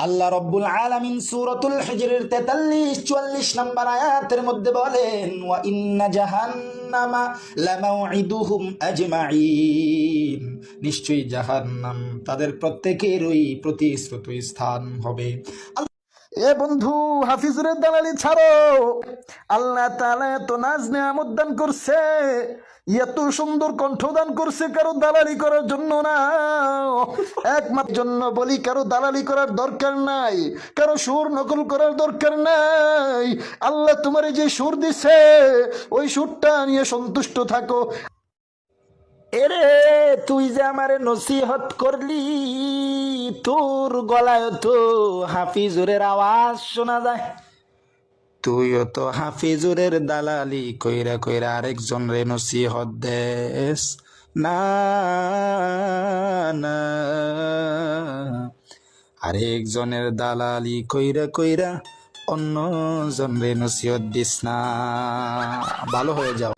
আল্লাহ রব্বুল আলামিন সূরাতুল হিজরের 43-44 নম্বর আয়াতের মধ্যে বলেন, ওয়া ইন্না জাহান্নামা লামাউইদুহুম আজমাইন, নিশ্চয়ই জাহান্নাম তাদের প্রত্যেকেরই প্রতিশ্রুত স্থান হবে। এ বন্ধু, হাফিজুরের দালালি ছাড়ো। আল্লাহ তাআলা এত নাজ নেয়ামত দান করছে, এত সুন্দর কণ্ঠদান করছে, কারো দালালি করার জন্য না, একমাত্র জন্য বলি। কারো দালালি করার দরকার নাই, কারো সুর নকল করার দরকার নাই। আল্লাহ তোমার যে সুর দিছে ওই সুরটা নিয়ে সন্তুষ্ট থাকো। এরে, তুই যে আমারে নসিহত করলি, তোর গলায় তো হাফিজুরের আওয়াজ শোনা যায়। তুইও তো হাফিজুরের দালালি কইরা কইরা আরেকজন রে নসিহত দেস না, না, আরেকজনের দালালি কইরা কইরা অন্য জন রে নসিহত দিস না। ভালো হয়ে যাও।